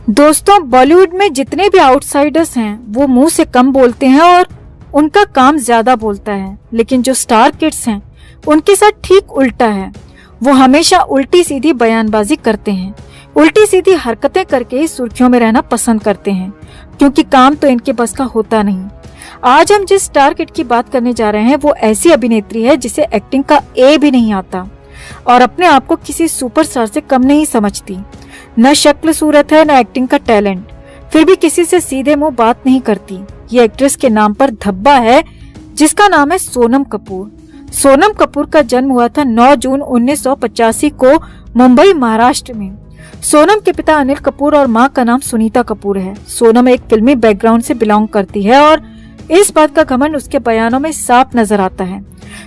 दोस्तों, बॉलीवुड में जितने भी आउटसाइडर्स हैं वो मुंह से कम बोलते हैं और उनका काम ज्यादा बोलता है, लेकिन जो स्टार किड्स हैं उनके साथ ठीक उल्टा है। वो हमेशा उल्टी सीधी बयानबाजी करते हैं, उल्टी सीधी हरकतें करके ही सुर्खियों में रहना पसंद करते हैं, क्योंकि काम तो इनके बस का होता नहीं। आज हम जिस स्टार किड की बात करने जा रहे हैं वो ऐसी अभिनेत्री है जिसे एक्टिंग का ए भी नहीं आता और अपने आप को किसी सुपरस्टार से कम नहीं समझती। न शक्ल सूरत है, न एक्टिंग का टैलेंट, फिर भी किसी से सीधे मुंह बात नहीं करती। ये एक्ट्रेस के नाम पर धब्बा है जिसका नाम है सोनम कपूर। सोनम कपूर का जन्म हुआ था 9 जून 1985 को मुंबई, महाराष्ट्र में। सोनम के पिता अनिल कपूर और मां का नाम सुनीता कपूर है। सोनम एक फिल्मी बैकग्राउंड से बिलोंग करती है और इस बात का घमंड उसके बयानों में साफ नजर आता है।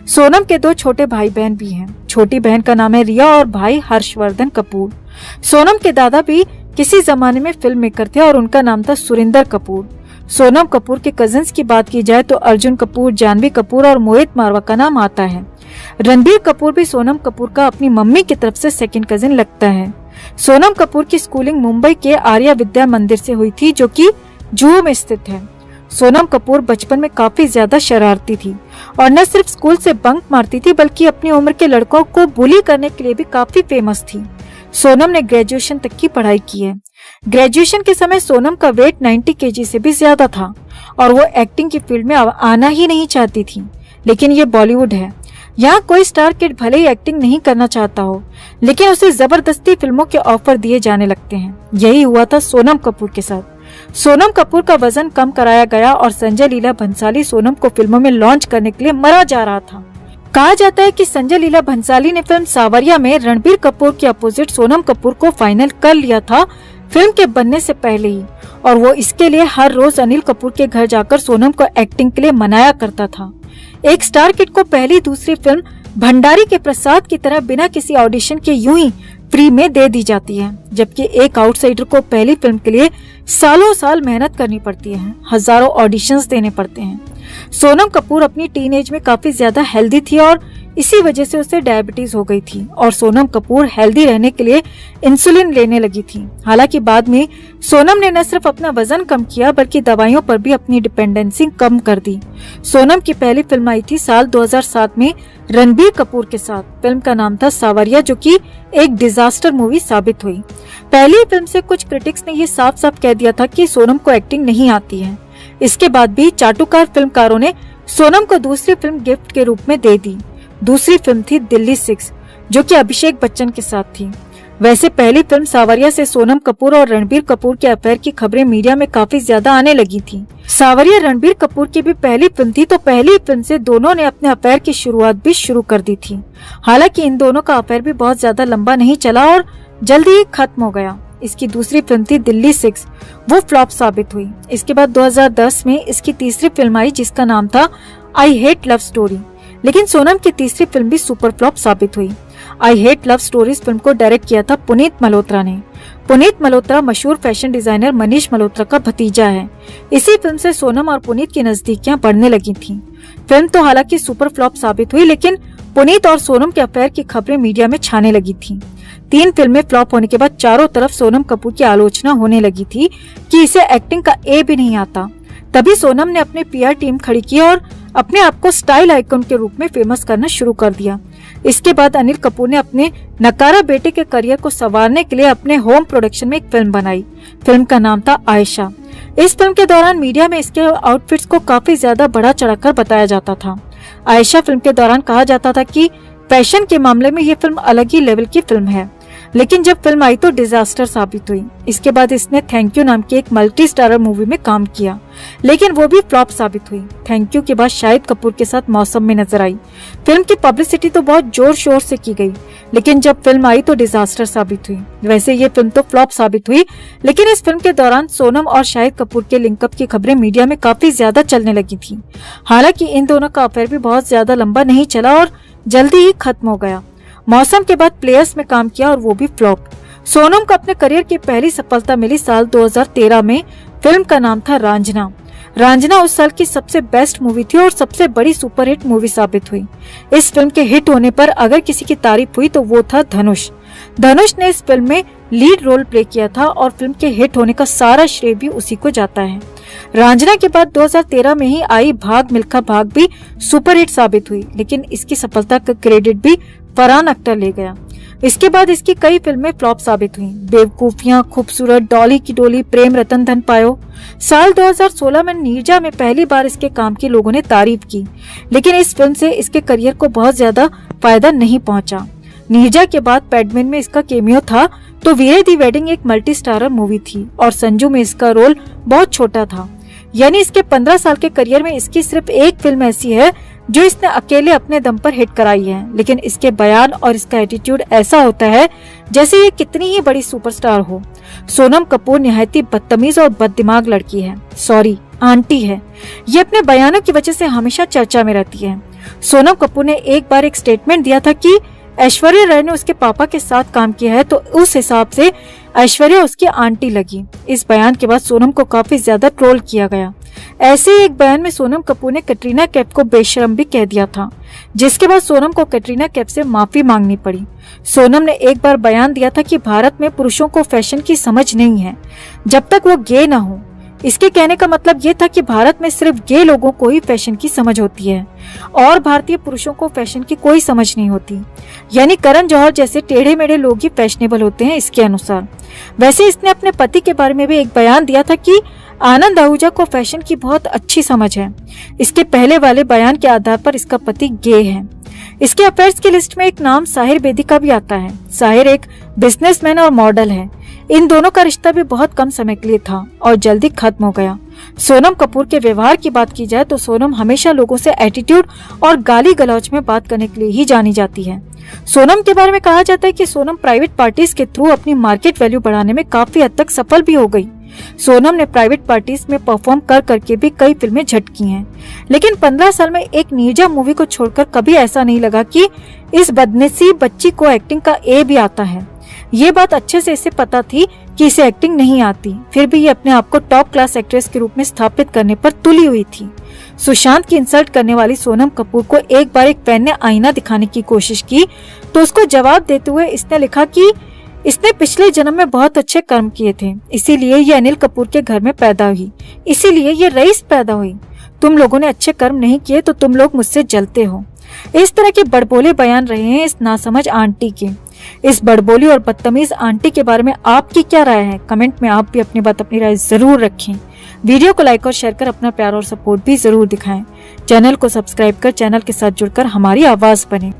सोनम के 2 छोटे भाई बहन भी हैं। छोटी बहन का नाम है रिया और भाई हर्षवर्धन कपूर। सोनम के दादा भी किसी जमाने में फिल्म मेकर थे और उनका नाम था सुरिंदर कपूर। सोनम कपूर के कजिन्स की बात की जाए तो अर्जुन कपूर, जानवी कपूर और मोहित मारवा का नाम आता है। रणबीर कपूर भी सोनम कपूर का अपनी मम्मी की तरफ से सेकंड कजिन लगता है। सोनम कपूर की स्कूलिंग मुंबई के आर्या विद्या मंदिर से हुई थी, जो कि जुहू में स्थित है। सोनम कपूर बचपन में काफी ज्यादा शरारती थी और न सिर्फ स्कूल से बंक मारती थी बल्कि अपनी उम्र के लड़कों को बुली करने के लिए भी काफी फेमस थी। सोनम ने ग्रेजुएशन तक की पढ़ाई की है। ग्रेजुएशन के समय सोनम का वेट 90 केजी से भी ज्यादा था और वो एक्टिंग की फील्ड में आना ही नहीं चाहती थी। लेकिन ये बॉलीवुड है, यहाँ कोई स्टार किड भले ही एक्टिंग नहीं करना चाहता हो, लेकिन उसे जबरदस्ती फिल्मों के ऑफर दिए जाने लगते हैं। यही हुआ था सोनम कपूर के साथ। सोनम कपूर का वजन कम कराया गया और संजय लीला भंसाली सोनम को फिल्मों में लॉन्च करने के लिए मरा जा रहा था। कहा जाता है कि संजय लीला भंसाली ने फिल्म सावरिया में रणबीर कपूर के अपोजिट सोनम कपूर को फाइनल कर लिया था फिल्म के बनने से पहले ही, और वो इसके लिए हर रोज अनिल कपूर के घर जाकर सोनम को एक्टिंग के लिए मनाया करता था। एक स्टार किड को पहली दूसरी फिल्म भंडारी के प्रसाद की तरह बिना किसी ऑडिशन के यूं ही फ्री में दे दी जाती है, जबकि एक आउटसाइडर को पहली फिल्म के लिए सालों साल मेहनत करनी पड़ती है, हजारों ऑडिशंस देने पड़ते हैं। सोनम कपूर अपनी टीनेज में काफी ज्यादा हेल्दी थी और इसी वजह से उसे डायबिटीज हो गई थी और सोनम कपूर हेल्दी रहने के लिए इंसुलिन लेने लगी थी। हालांकि बाद में सोनम ने न सिर्फ अपना वजन कम किया बल्कि दवाइयों पर भी अपनी डिपेंडेंसी कम कर दी। सोनम की पहली फिल्म आई थी साल 2007 में रणबीर कपूर के साथ। फिल्म का नाम था सावरिया, जो कि एक डिजास्टर मूवी साबित हुई। पहली फिल्म से कुछ क्रिटिक्स ने ये साफ साफ कह दिया था कि सोनम को एक्टिंग नहीं आती है। इसके बाद भी चाटुकार फिल्मकारों ने सोनम को दूसरी फिल्म गिफ्ट के रूप में दे दी। दूसरी फिल्म थी दिल्ली 6, जो कि अभिषेक बच्चन के साथ थी। वैसे पहली फिल्म सावरिया से सोनम कपूर और रणबीर कपूर के अफेयर की खबरें मीडिया में काफी ज्यादा आने लगी थी। सावरिया रणबीर कपूर की भी पहली फिल्म थी, तो पहली फिल्म से दोनों ने अपने अफेयर की शुरुआत भी शुरू कर दी थी। हालांकि इन दोनों का अफेयर भी बहुत ज्यादा लंबा नहीं चला और जल्दी ही खत्म हो गया। इसकी दूसरी फिल्म थी दिल्ली 6, वो फ्लॉप साबित हुई। इसके बाद 2010 में इसकी तीसरी फिल्म आई जिसका नाम था आई हेट लव स्टोरी, लेकिन सोनम की तीसरी फिल्म भी सुपर फ्लॉप साबित हुई। I hate love stories film को डायरेक्ट किया था पुनीत मल्होत्रा ने। पुनीत मल्होत्रा मशहूर फैशन डिजाइनर मनीष मल्होत्रा का भतीजा है। इसी फिल्म से सोनम और पुनीत की नजदीकियां बढ़ने लगी थीं। फिल्म तो हालांकि सुपर फ्लॉप साबित हुई, लेकिन पुनीत और सोनम के अफेयर की खबरें मीडिया में छाने लगी थी। 3 फिल्में फ्लॉप होने के बाद चारों तरफ सोनम कपूर की आलोचना होने लगी थी कि इसे एक्टिंग का ए भी नहीं आता। तभी सोनम ने अपनी पीआर टीम खड़ी की और अपने आप को स्टाइल आइकन के रूप में फेमस करना शुरू कर दिया। इसके बाद अनिल कपूर ने अपने नकारा बेटे के करियर को संवारने के लिए अपने होम प्रोडक्शन में एक फिल्म बनाई। फिल्म का नाम था आयशा। इस फिल्म के दौरान मीडिया में इसके आउटफिट्स को काफी ज्यादा बढ़ा चढ़ाकर बताया जाता था। आयशा फिल्म के दौरान कहा जाता था कि फैशन के मामले में ये फिल्म अलग ही लेवल की फिल्म है, लेकिन जब फिल्म आई तो डिजास्टर साबित हुई। इसके बाद इसने थैंक यू नाम की एक मल्टी स्टारर मूवी में काम किया, लेकिन वो भी फ्लॉप साबित हुई। थैंक यू के बाद शाहिद कपूर के साथ मौसम में नजर आई। फिल्म की पब्लिसिटी तो बहुत जोर शोर से की गई, लेकिन जब फिल्म आई तो डिजास्टर साबित हुई। वैसे ये फिल्म तो फ्लॉप साबित हुई, लेकिन इस फिल्म के दौरान सोनम और शाहिद कपूर के लिंकअप की खबरें मीडिया में काफी ज्यादा चलने लगी थी। हालांकि इन दोनों का अफेयर भी बहुत ज्यादा लंबा नहीं चला और जल्दी ही खत्म हो गया। मौसम के बाद प्लेयर्स में काम किया और वो भी फ्लॉप। सोनम को अपने करियर की पहली सफलता मिली साल 2013 में। फिल्म का नाम था रांझना। रांझना उस साल की सबसे बेस्ट मूवी थी और सबसे बड़ी सुपरहिट मूवी साबित हुई। इस फिल्म के हिट होने पर अगर किसी की तारीफ हुई तो वो था धनुष। धनुष ने इस फिल्म में लीड रोल प्ले किया था और फिल्म के हिट होने का सारा श्रेय भी उसी को जाता है। रांझना के बाद 2013 में ही आई भाग मिल्खा भाग भी सुपरहिट साबित हुई, लेकिन इसकी सफलता का क्रेडिट भी फरहान अख्तर ले गया। इसके बाद इसकी कई फिल्में फ्लॉप साबित हुई। बेवकूफियां, खूबसूरत, डॉली की डोली, प्रेम रतन धन पायो। साल 2016 में नीरजा में पहली बार इसके काम की लोगों ने तारीफ की, लेकिन इस फिल्म से इसके करियर को बहुत ज्यादा फायदा नहीं पहुंचा। नीरजा के बाद पैडमैन में इसका केमियो था, तो वीरे दी वेडिंग एक मल्टी स्टारर मूवी थी और संजू में इसका रोल बहुत छोटा था। यानी इसके 15 साल के करियर में इसकी सिर्फ एक फिल्म ऐसी है जो इसने अकेले अपने दम पर हिट कराई है, लेकिन इसके बयान और इसका एटीट्यूड ऐसा होता है जैसे ये कितनी ही बड़ी सुपरस्टार हो। सोनम कपूर निहायती बदतमीज और बददिमाग लड़की है, सॉरी आंटी है। ये अपने बयानों की वजह से हमेशा चर्चा में रहती है। सोनम कपूर ने एक बार एक स्टेटमेंट दिया था कि ऐश्वर्या राय ने उसके पापा के साथ काम किया है, तो उस हिसाब से ऐश्वर्या उसकी आंटी लगी। इस बयान के बाद सोनम को काफी ज्यादा ट्रोल किया गया। ऐसे ही एक बयान में सोनम कपूर ने कटरीना कैफ को बेशरम भी कह दिया था, जिसके बाद सोनम को कटरीना कैफ से माफी मांगनी पड़ी। सोनम ने एक बार बयान दिया था कि भारत में पुरुषों को फैशन की समझ नहीं है जब तक वो गे ना हो। इसके कहने का मतलब ये था कि भारत में सिर्फ गे लोगों को ही फैशन की समझ होती है और भारतीय पुरुषों को फैशन की कोई समझ नहीं होती। यानी करण जौहर जैसे टेढ़े मेढ़े लोग ही फैशनेबल होते हैं इसके अनुसार। वैसे इसने अपने पति के बारे में भी एक बयान दिया था कि आनंद आहूजा को फैशन की बहुत अच्छी समझ है। इसके पहले वाले बयान के आधार पर इसका पति गे है। इसके अफेयर्स की लिस्ट में एक नाम साहिर बेदी का भी आता है। साहिर एक बिजनेसमैन और मॉडल है। इन दोनों का रिश्ता भी बहुत कम समय के लिए था और जल्दी खत्म हो गया। सोनम कपूर के व्यवहार की बात की जाए तो सोनम हमेशा लोगों से एटीट्यूड और गाली गलौज में बात करने के लिए ही जानी जाती है। सोनम के बारे में कहा जाता है कि सोनम प्राइवेट पार्टीज के थ्रू अपनी मार्केट वैल्यू बढ़ाने में काफी हद तक सफल भी हो गई। सोनम ने प्राइवेट पार्टीज में परफॉर्म कर करके भी कई फिल्में झटकी हैं, लेकिन 15 साल में एक नीरजा मूवी को छोड़कर कभी ऐसा नहीं लगा कि इस बदनसीब बच्ची को एक्टिंग का ए भी आता है। ये बात अच्छे से इसे पता थी कि इसे एक्टिंग नहीं आती, फिर भी ये अपने आप को टॉप क्लास एक्ट्रेस के रूप में स्थापित करने पर तुली हुई थी। सुशांत की इंसल्ट करने वाली सोनम कपूर को एक बार एक फैन ने आईना दिखाने की कोशिश की, तो उसको जवाब देते हुए इसने लिखा कि इसने पिछले जन्म में बहुत अच्छे कर्म किए थे, इसीलिए ये अनिल कपूर के घर में पैदा हुई, इसीलिए ये रईस पैदा हुई। तुम लोगों ने अच्छे कर्म नहीं किए तो तुम लोग मुझसे जलते हो। इस तरह के बड़बोले बयान रहे हैं इस नासमझ आंटी के। इस बड़बोली और बदतमीज आंटी के बारे में आपकी क्या राय है? कमेंट में आप भी अपनी बात, अपनी राय जरूर रखें। वीडियो को लाइक और शेयर कर अपना प्यार और सपोर्ट भी जरूर दिखाएं। चैनल को सब्सक्राइब कर चैनल के साथ जुड़कर हमारी आवाज बने।